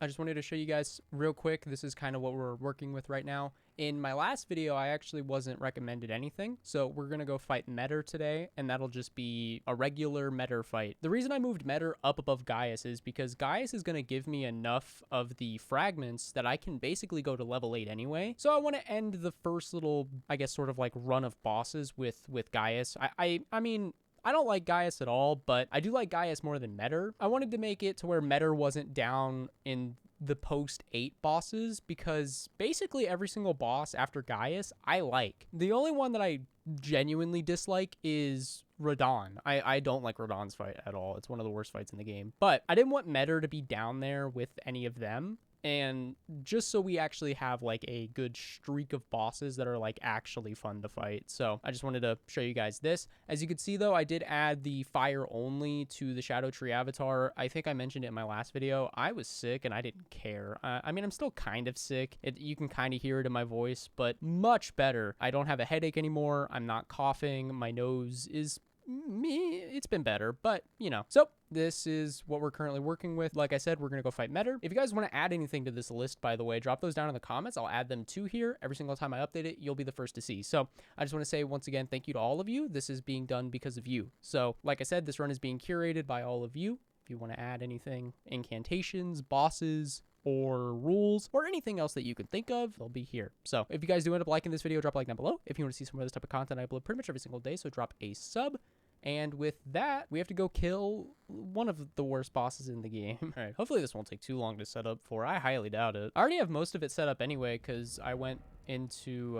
I just wanted to show you guys real quick. This is kind of what we're working with right now. In my last video, I actually wasn't recommended anything. So we're going to go fight Metter today, and that'll just be a regular Metter fight. The reason I moved Metter up above Gaius is because Gaius is going to give me enough of the fragments that I can basically go to level 8 anyway. So I want to end the first little, I guess, sort of like run of bosses with Gaius. I mean, I don't like Gaius at all, but I do like Gaius more than Metter. I wanted to make it to where Metter wasn't down in the post 8 bosses because basically every single boss after Gaius I like. The only one that I genuinely dislike is Radahn. I don't like Radahn's fight at all. It's one of the worst fights in the game. But I didn't want Metter to be down there with any of them. And just so we actually have like a good streak of bosses that are like actually fun to fight. So I just wanted to show you guys this. As you can see though, I did add the fire only to the Shadow Tree avatar. I think I mentioned it in my last video. I was sick and I didn't care. I mean, I'm still kind of sick. You can kind of hear it in my voice, but much better. I don't have a headache anymore. I'm not coughing. My nose is it's been better, but you know. So this is what we're currently working with. Like I said, we're gonna go fight Metter. If you guys want to add anything to this list, by the way, drop those down in the comments. I'll add them to here. Every single time I update it, you'll be the first to see. So I just want to say once again, thank you to all of you. This is being done because of you. So like I said, this run is being curated by all of you. If you want to add anything, incantations, bosses, or rules, or anything else that you can think of, they'll be here. So if you guys do end up liking this video, drop a like down below. If you want to see some of this type of content, I upload pretty much every single day, so drop a sub. And with that, we have to go kill one of the worst bosses in the game. All right, hopefully this won't take too long to set up for. I highly doubt it. I already have most of it set up anyway, because I went into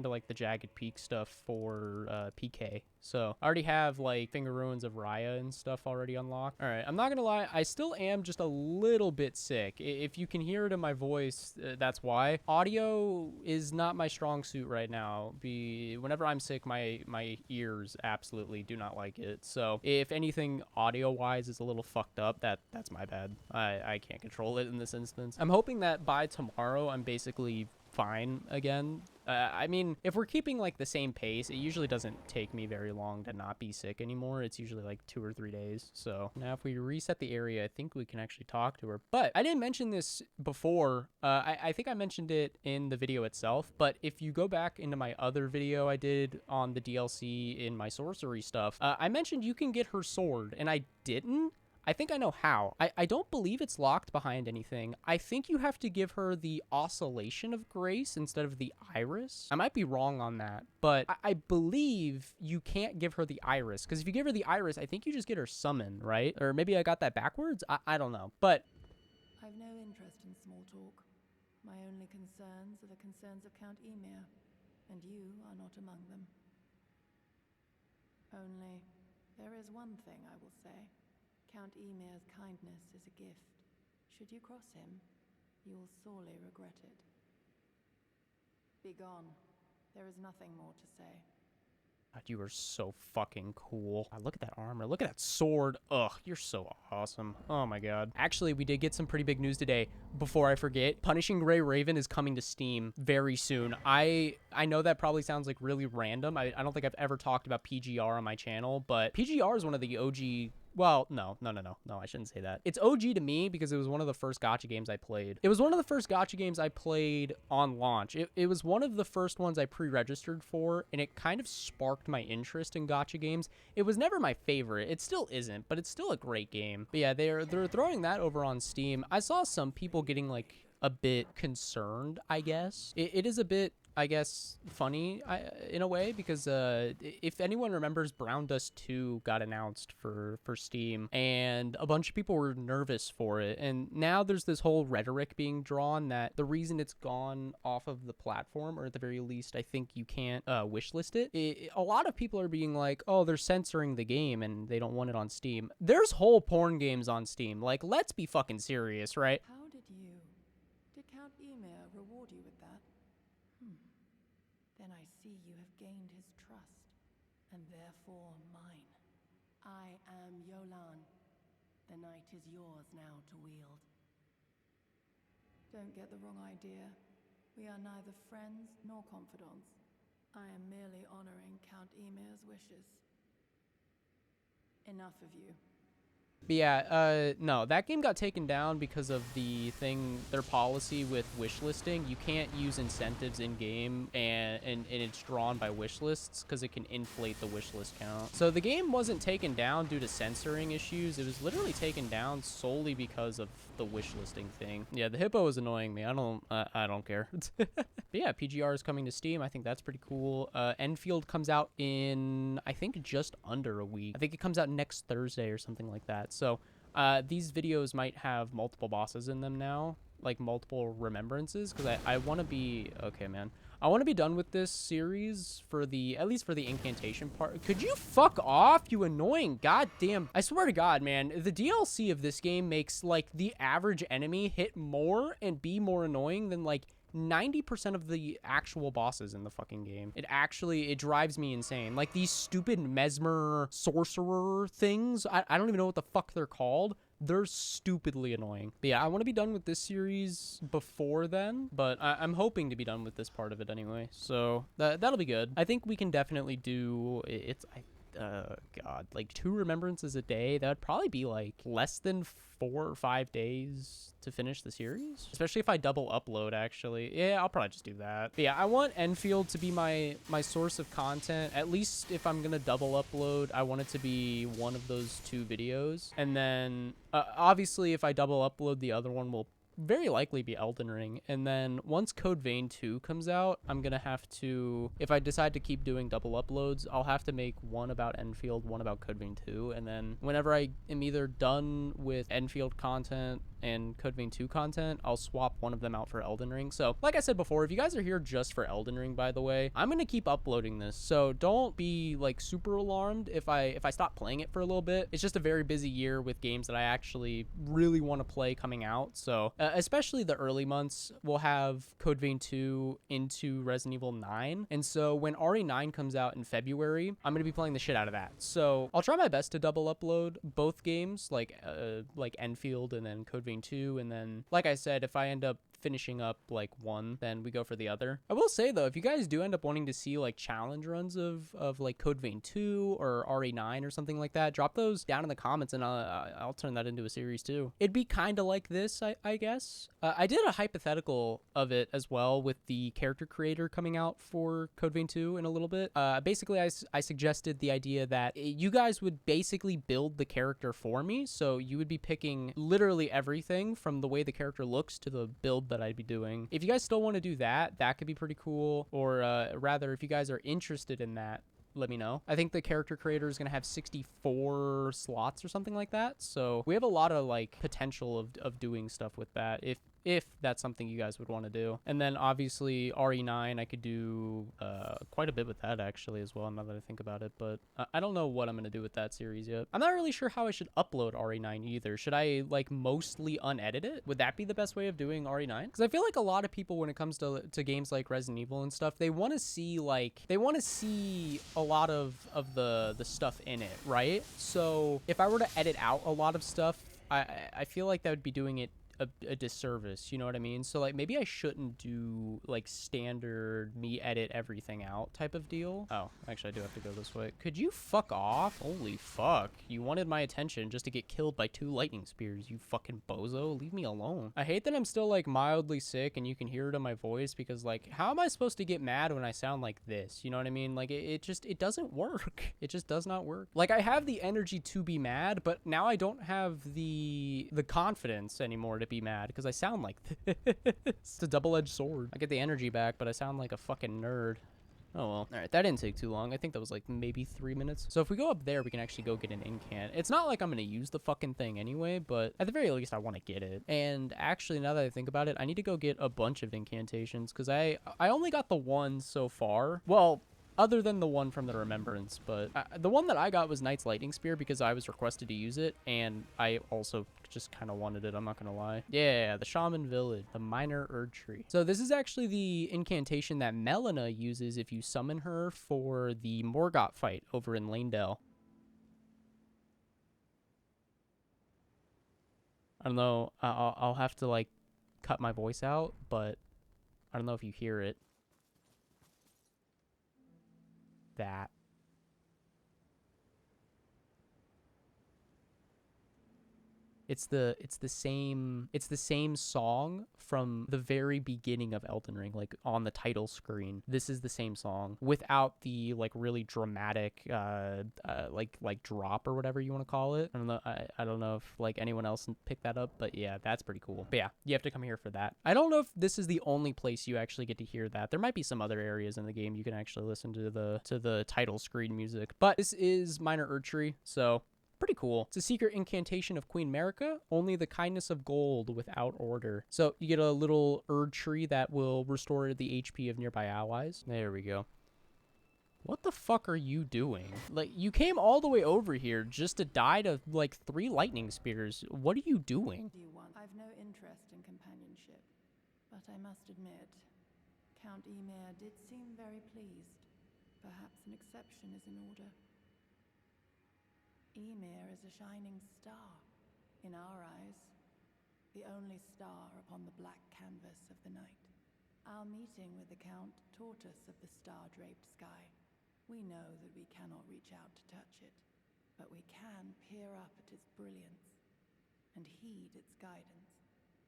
like the Jagged Peak stuff for PK. So I already have like Finger Ruins of Raya and stuff already unlocked. All right, I'm not gonna lie, I still am just a little bit sick. If you can hear it in my voice, that's why. Audio is not my strong suit right now. Whenever I'm sick, my ears absolutely do not like it. So if anything audio wise is a little fucked up, that's my bad. I can't control it in this instance. I'm hoping that by tomorrow I'm basically fine again. I mean, if we're keeping like the same pace, it usually doesn't take me very long to not be sick anymore. It's usually like 2 or 3 days. So now if we reset the area, I think we can actually talk to her. But I didn't mention this before. I think I mentioned it in the video itself, but if you go back into my other video I did on the DLC in my sorcery stuff, I mentioned you can get her sword, and I didn't. I think I know how. I don't believe it's locked behind anything. I think you have to give her the Oscillation of Grace instead of the Iris. I might be wrong on that, but I believe you can't give her the Iris, because if you give her the Iris, I think you just get her summoned, right? Or maybe I got that backwards? I don't know, but... I've no interest in small talk. My only concerns are the concerns of Count Emir, and you are not among them. Only, there is one thing I will say. Count Emir's kindness is a gift. Should you cross him, you will sorely regret it. Be gone. There is nothing more to say. God, you are so fucking cool. Look at that armor. Look at that sword. Ugh, you're so awesome. Oh my god. Actually, we did get some pretty big news today. Before I forget, Punishing Gray Raven is coming to Steam very soon. I know that probably sounds like really random. I don't think I've ever talked about PGR on my channel, but PGR is one of the OG... Well, no, I shouldn't say that. It's OG to me because it was one of the first gacha games I played. It was one of the first gacha games I played on launch. It was one of the first ones I pre-registered for, and it kind of sparked my interest in gacha games. It was never my favorite. It still isn't, but it's still a great game. But yeah, they're throwing that over on Steam. I saw some people getting like a bit concerned, I guess. It is a bit, I guess, funny in a way, because if anyone remembers, Brown Dust 2 got announced for Steam, and a bunch of people were nervous for it, and now there's this whole rhetoric being drawn that the reason it's gone off of the platform, or at the very least I think you can't wishlist it, a lot of people are being like, oh, they're censoring the game and they don't want it on Steam. There's whole porn games on Steam. Like, let's be fucking serious, right? How did Count Emir reward you with that? Then I see you have gained his trust, and therefore mine. I am Yolan. The night is yours now to wield. Don't get the wrong idea. We are neither friends nor confidants. I am merely honoring Count Emir's wishes. Enough of you. But yeah, no, that game got taken down because of their policy with wish listing. You can't use incentives in game, and it's drawn by wish lists because it can inflate the wish list count. So the game wasn't taken down due to censoring issues. It was literally taken down solely because of the wish listing thing. Yeah, the hippo is annoying me. I don't care. But yeah, PGR is coming to Steam. I think that's pretty cool. Enfield comes out in, I think, just under a week. I think it comes out next Thursday or something like that. So these videos might have multiple bosses in them now, like multiple remembrances, because I want to be, okay, man. I want to be done with this series for at least for the incantation part. Could you fuck off, you annoying goddamn. I swear to God, man, the DLC of this game makes like the average enemy hit more and be more annoying than like 90% of the actual bosses in the fucking game. It drives me insane. Like these stupid mesmer sorcerer things. I don't even know what the fuck they're called. They're stupidly annoying. But yeah, I want to be done with this series before then, but I'm hoping to be done with this part of it anyway. So that'll be good. I think we can definitely do God, like 2 remembrances a day. That would probably be like less than 4 or 5 days to finish the series, especially if I double upload. Actually, yeah, I'll probably just do that. But yeah, I want Enfield to be my source of content. At least if I'm gonna double upload, I want it to be one of those 2 videos, and then obviously if I double upload, the other one will very likely be Elden Ring. And then once Code Vein 2 comes out, I'm gonna have to, if I decide to keep doing double uploads, I'll have to make one about Enfield, one about Code Vein 2, and then whenever I am either done with Enfield content and Code Vein 2 content, I'll swap one of them out for Elden Ring. So like I said before, if you guys are here just for Elden Ring, by the way, I'm gonna keep uploading this, so don't be like super alarmed if I stop playing it for a little bit. It's just a very busy year with games that I actually really want to play coming out. So especially the early months, we'll have Code Vein 2 into Resident Evil 9, and so when RE9 comes out in February, I'm gonna be playing the shit out of that. So I'll try my best to double upload both games, like Enfield and then Code Vein 2, and then like I said, if I end up finishing up like one, then we go for the other. I will say though, if you guys do end up wanting to see like challenge runs of like Code Vein 2 or RE9 or something like that, drop those down in the comments and I'll turn that into a series too. It'd be kind of like this, I guess. I did a hypothetical of it as well with the character creator coming out for Code Vein 2 in a little bit. Basically, I suggested the idea that you guys would basically build the character for me, so you would be picking literally everything from the way the character looks to the build that I'd be doing. If you guys still want to do that, that could be pretty cool. Or rather, if you guys are interested in that, let me know. I think the character creator is going to have 64 slots or something like that. So we have a lot of like potential of doing stuff with that if that's something you guys would want to do. And then obviously RE9, I could do quite a bit with that actually as well, now that I think about it. But I don't know what I'm going to do with that series yet. I'm not really sure how I should upload RE9 either. Should I like mostly unedit it? Would that be the best way of doing RE9? Because I feel like a lot of people, when it comes to games like Resident Evil and stuff, they want to see a lot of the stuff in it, right? So if I were to edit out a lot of stuff, I feel like that would be doing it a disservice, you know what I mean? So like maybe I shouldn't do like standard me edit everything out type of deal. Oh, actually I do have to go this way. Could you fuck off? Holy fuck, you wanted my attention just to get killed by 2 lightning spears, you fucking bozo. Leave me alone. I hate that I'm still like mildly sick and you can hear it in my voice, because like how am I supposed to get mad when I sound like this, you know what I mean? Like it doesn't work. It just does not work. Like I have the energy to be mad, but now I don't have the confidence anymore to be mad because I sound like this. It's a double-edged sword. I get the energy back, but I sound like a fucking nerd. Oh well. All right, that didn't take too long. I think that was like maybe 3 minutes. So if we go up there, we can actually go get an incant. It's not like I'm gonna use the fucking thing anyway, but at the very least, I want to get it. And actually, now that I think about it, I need to go get a bunch of incantations because I only got the one so far. Well, other than the one from the Remembrance, but the one that I got was Knight's Lightning Spear because I was requested to use it, and I also just kind of wanted it, I'm not gonna lie. Yeah, the Shaman Village, the Minor Erd Tree. So this is actually the incantation that Melina uses if you summon her for the Morgott fight over in Lanedale. I don't know, I'll have to like cut my voice out, but I don't know if you hear it. That. It's the same song from the very beginning of Elden Ring, like on the title screen. This is the same song without the like really dramatic like drop or whatever you want to call it. I don't know if like anyone else picked that up, but yeah, that's pretty cool. But yeah, you have to come here for that. I don't know if this is the only place you actually get to hear that. There might be some other areas in the game you can actually listen to the title screen music, but this is Minor Erdtree, so pretty cool. It's a secret incantation of Queen Marika, only the kindness of gold without order. So you get a little Erdtree that will restore the HP of nearby allies. There we go. What the fuck are you doing? Like, you came all the way over here just to die to like 3 lightning spears. What are you doing? I've no interest in companionship, but I must admit, Count Ymir did seem very pleased. Perhaps an exception is in order. Ymir is a shining star, in our eyes, the only star upon the black canvas of the night. Our meeting with the Count taught us of the star-draped sky. We know that we cannot reach out to touch it, but we can peer up at its brilliance and heed its guidance.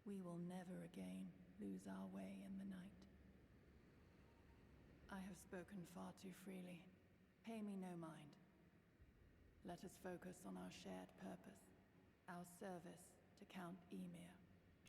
We will never again lose our way in the night. I have spoken far too freely. Pay me no mind. Let us focus on our shared purpose, our service to Count Ymir.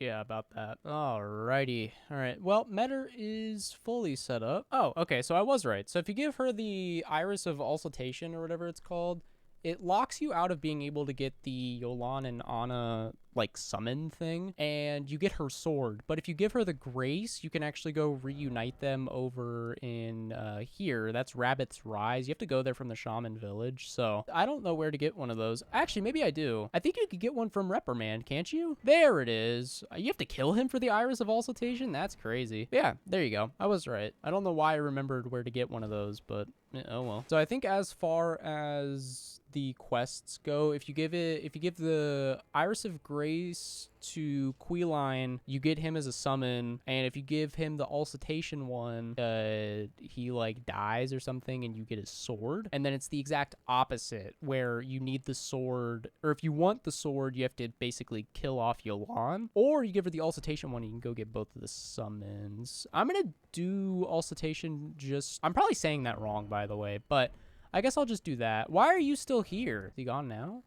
Yeah, about that. Alrighty. Alright, well, Metter is fully set up. Oh, okay, so I was right. So if you give her the Iris of Auscultation or whatever it's called, it locks you out of being able to get the Yolan and Anna, like, summon thing, and you get her sword. But if you give her the Grace, you can actually go reunite them over in here. That's Rabbit's Rise. You have to go there from the Shaman Village, so I don't know where to get one of those. Actually, maybe I do. I think you could get one from Reprimand, can't you? There it is. You have to kill him for the Iris of Auscultation? That's crazy. But yeah, there you go. I was right. I don't know why I remembered where to get one of those, but oh well. So I think as far as the quests go, if you give the Iris of Grace to Queeline, you get him as a summon, and if you give him the Auscultation one, he like dies or something and you get his sword. And then it's the exact opposite, where you need the sword, or if you want the sword, you have to basically kill off Yolan, or you give her the Auscultation one and you can go get both of the summons. I'm gonna do Auscultation I'm probably saying that wrong, by the way, but I guess I'll just do that. Why are you still here? Is he gone now?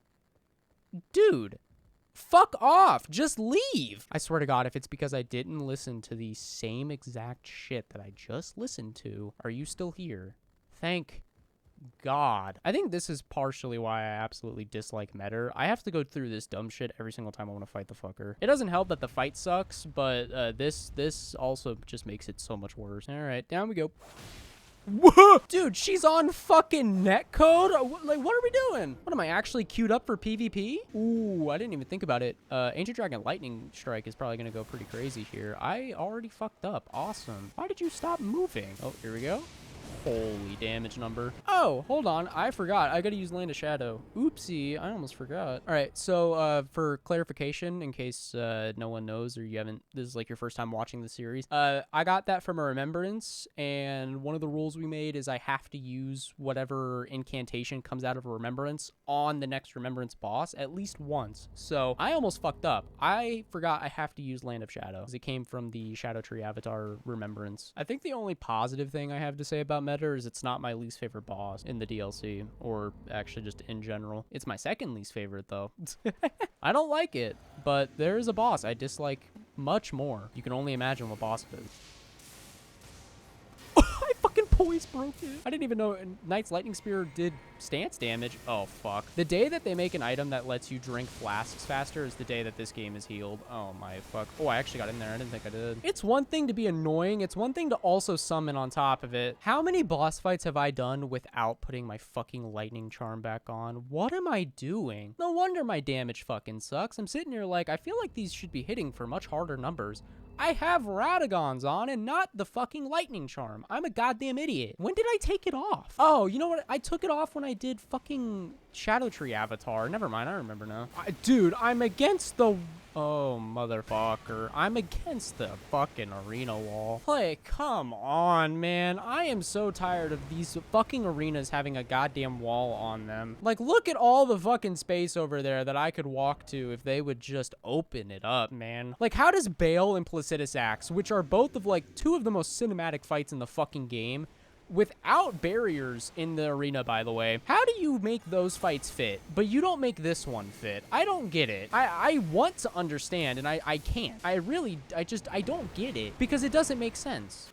Dude, fuck off. Just leave. I swear to God, if it's because I didn't listen to the same exact shit that I just listened to, are you still here? Thank God. I think this is partially why I absolutely dislike Metter. I have to go through this dumb shit every single time I want to fight the fucker. It doesn't help that the fight sucks, but this also just makes it so much worse. All right, down we go. Whoa! Dude, she's on fucking netcode? Like, what are we doing? What, am I actually queued up for PvP? Ooh, I didn't even think about it. Ancient Dragon Lightning Strike is probably gonna go pretty crazy here. I already fucked up. Awesome. Why did you stop moving? Oh, here we go. Holy damage number. Oh, hold on. I forgot. I gotta use Land of Shadow. Oopsie. I almost forgot. All right. So for clarification, in case no one knows or you haven't, this is like your first time watching the series, I got that from a remembrance. And one of the rules we made is I have to use whatever incantation comes out of a remembrance on the next remembrance boss at least once. So I almost fucked up. I forgot I have to use Land of Shadow because it came from the Shadow Tree Avatar remembrance. I think the only positive thing I have to say about Metter is it's not my least favorite boss in the DLC, or actually just in general. It's my second least favorite though. I don't like it, but there is a boss I dislike much more. You can only imagine what boss it is. I fucking poise broke it. I didn't even know Knight's Lightning Spear did stance damage. Oh, fuck. The day that they make an item that lets you drink flasks faster is the day that this game is healed. Oh, my fuck. Oh, I actually got in there. I didn't think I did. It's one thing to be annoying. It's one thing to also summon on top of it. How many boss fights have I done without putting my fucking lightning charm back on? What am I doing? No wonder my damage fucking sucks. I'm sitting here like, I feel like these should be hitting for much harder numbers. I have Radagons on and not the fucking lightning charm. I'm a goddamn idiot. When did I take it off? Oh, you know what? I took it off when I did fucking Shadow Tree avatar. Never mind, I remember now. Dude, I'm against the... Oh, motherfucker. I'm against the fucking arena wall. Like, come on, man. I am so tired of these fucking arenas having a goddamn wall on them. Like, look at all the fucking space over there that I could walk to if they would just open it up, man. Like, how does Bale and Placidus Axe, which are both of, like, two of the most cinematic fights in the fucking game, without barriers in the arena, by the way, how do you make those fights fit, but you don't make this one fit? I don't get it. I want to understand, and I can't. I don't get it, because it doesn't make sense.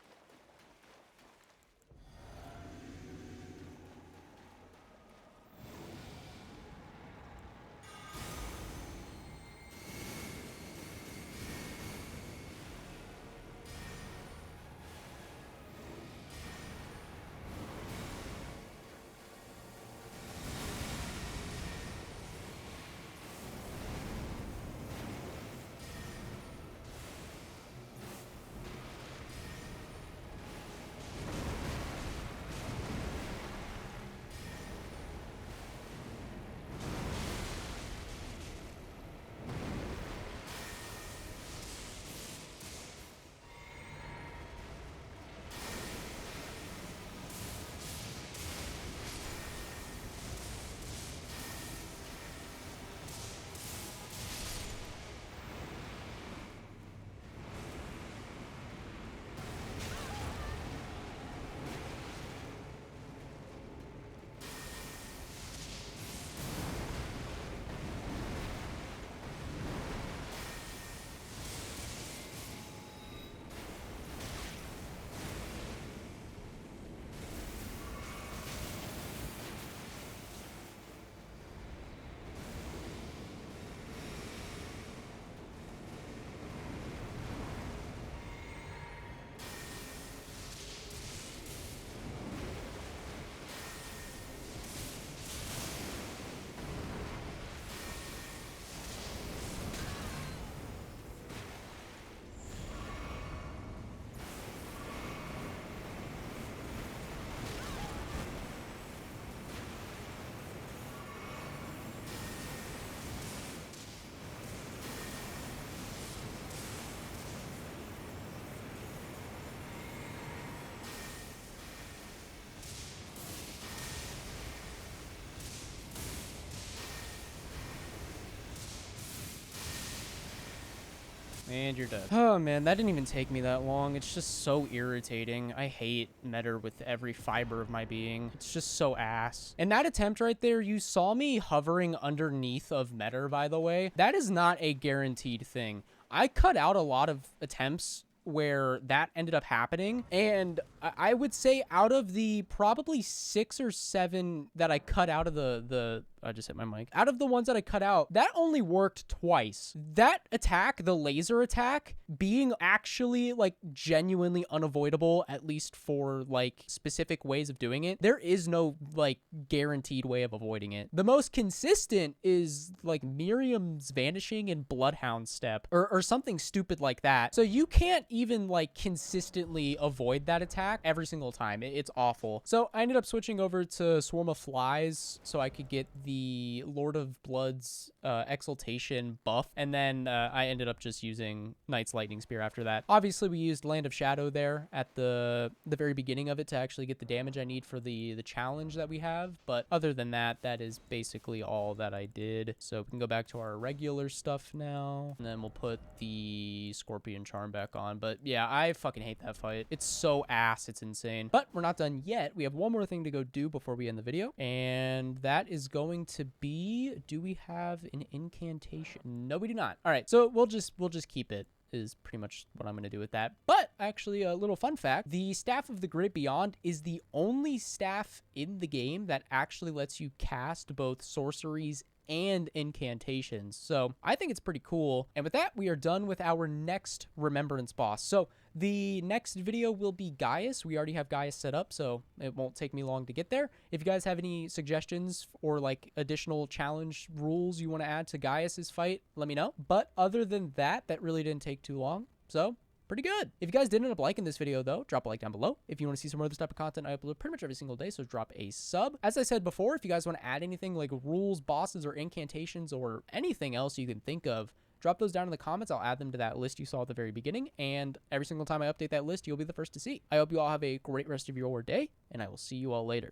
And you're dead. Oh, man, that didn't even take me that long. It's just so irritating. I hate Metter with every fiber of my being. It's just so ass. And that attempt right there, you saw me hovering underneath of Metter, by the way. That is not a guaranteed thing. I cut out a lot of attempts where that ended up happening, and I would say out of the probably 6 or 7 that I cut out of the I just hit my mic. Out of the ones that I cut out, that only worked twice. That attack, the laser attack, being actually like genuinely unavoidable, at least for like specific ways of doing it. There is no like guaranteed way of avoiding it. The most consistent is like Miriam's vanishing and Bloodhound step or something stupid like that. So you can't even like consistently avoid that attack every single time. It's awful. So I ended up switching over to Swarm of Flies so I could get the Lord of Blood's exaltation buff, and then I ended up just using Knight's Lightning Spear after that. Obviously we used Land of Shadow there at the very beginning of it to actually get the damage I need for the challenge that we have, but other than that, that is basically all that I did. So we can go back to our regular stuff now, and then we'll put the Scorpion Charm back on. But yeah, I fucking hate that fight. It's so ass, it's insane. But we're not done yet. We have one more thing to go do before we end the video, and that is going to be, do we have an incantation? No, we do not. All right, so we'll just keep it, is pretty much what I'm going to do with that. But actually, a little fun fact, the Staff of the Great Beyond is the only staff in the game that actually lets you cast both sorceries and incantations. So I think it's pretty cool. And with that, we are done with our next remembrance boss. So the next video will be Gaius. We already have Gaius set up, so it won't take me long to get there. If you guys have any suggestions or like additional challenge rules you want to add to Gaius's fight, let me know. But other than that, that really didn't take too long. So pretty good. If you guys did end up liking this video though, drop a like down below. If you want to see some more of this type of content, I upload pretty much every single day, so drop a sub. As I said before, if you guys want to add anything like rules, bosses, or incantations, or anything else you can think of, drop those down in the comments. I'll add them to that list you saw at the very beginning, and every single time I update that list, you'll be the first to see. I hope you all have a great rest of your day, and I will see you all later.